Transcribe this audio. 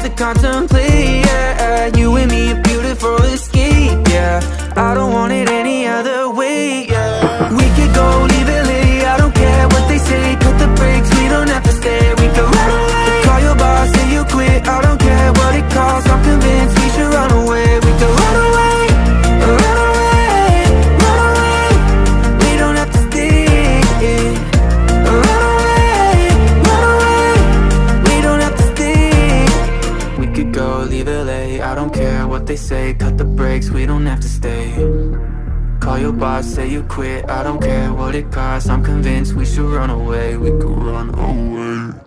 to contemplate, yeah. You and me, a beautiful escape, yeah. I don't want it any other way, yeah. We could go, leave it late, I don't care what they say. Put the brakes, we don't have to stay. We could run away, call your boss, say you quit. I don't care what it costs, I'm convinced we should run away. We could run away, run away, run away. We don't have to stay. Run away, run away. We don't have to stay. We could go, leave it late, I don't care what they say. Cut the brakes, we don't have to stay. Call your boss, say you quit. I don't care what it costs, I'm convinced we should run away. We could run away.